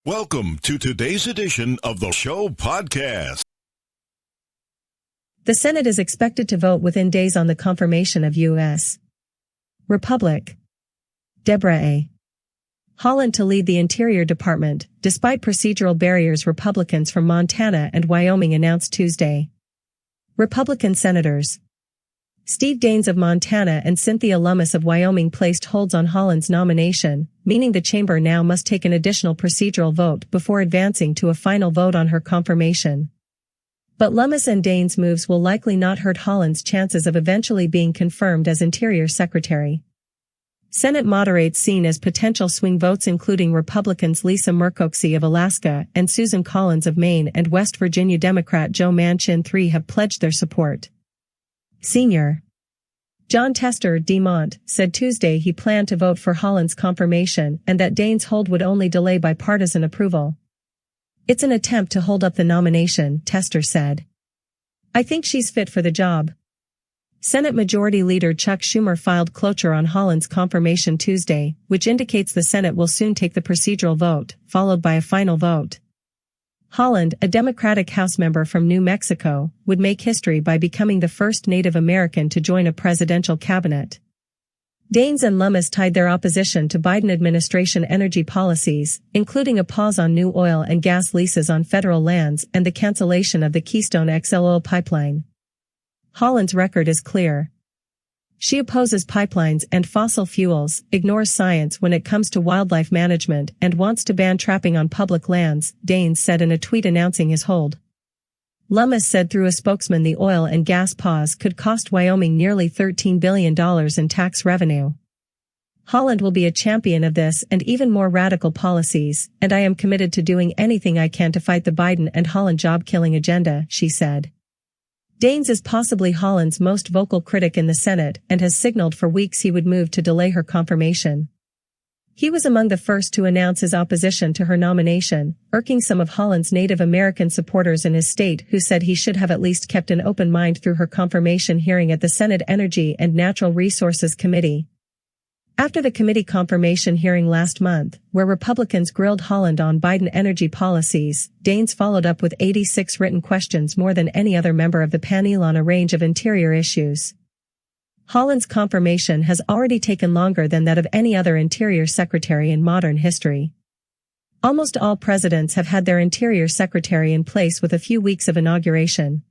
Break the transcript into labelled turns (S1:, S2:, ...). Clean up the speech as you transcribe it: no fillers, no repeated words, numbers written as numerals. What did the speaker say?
S1: Welcome to today's edition of the show podcast.
S2: The Senate is expected to vote within days on the confirmation of U.S. Republic Debra A. Haaland to lead the Interior Department, despite procedural barriers Republicans from Montana and Wyoming announced Tuesday. Republican Senators Steve Daines of Montana and Cynthia Lummis of Wyoming placed holds on Haaland's nomination, meaning the chamber now must take an additional procedural vote before advancing to a final vote on her confirmation. But Lummis and Daines' moves will likely not hurt Haaland's chances of eventually being confirmed as Interior Secretary. Senate moderates seen as potential swing votes including Republicans Lisa Murkowksi of Alaska and Susan Collins of Maine and West Virginia Democrat Joe Manchin III have pledged their support. Senior Jon Tester, D-Mont, said Tuesday he planned to vote for Haaland's confirmation and that Daines' hold would only delay bipartisan approval. "It's an attempt to hold up the nomination," Tester said. "I think she's fit for the job." Senate Majority Leader Chuck Schumer filed cloture on Haaland's confirmation Tuesday, which indicates the Senate will soon take the procedural vote, followed by a final vote. Haaland, a Democratic House member from New Mexico, would make history by becoming the first Native American to join a presidential cabinet. Daines and Lummis tied their opposition to Biden administration energy policies, including a pause on new oil and gas leases on federal lands and the cancellation of the Keystone XL oil pipeline. Haaland's record is clear. She opposes pipelines and fossil fuels, ignores science when it comes to wildlife management, and wants to ban trapping on public lands, Daines said in a tweet announcing his hold. Lummis said through a spokesman the oil and gas pause could cost Wyoming nearly $13 billion in tax revenue. "Haaland will be a champion of this and even more radical policies, and I am committed to doing anything I can to fight the Biden and Haaland job-killing agenda," she said. Daines is possibly Haaland's most vocal critic in the Senate and has signaled for weeks he would move to delay her confirmation. He was among the first to announce his opposition to her nomination, irking some of Haaland's Native American supporters in his state who said he should have at least kept an open mind through her confirmation hearing at the Senate Energy and Natural Resources Committee. After the committee confirmation hearing last month, where Republicans grilled Haaland on Biden energy policies, Daines followed up with 86 written questions, more than any other member of the panel on a range of interior issues. Haaland's confirmation has already taken longer than that of any other interior secretary in modern history. Almost all presidents have had their interior secretary in place with a few weeks of inauguration.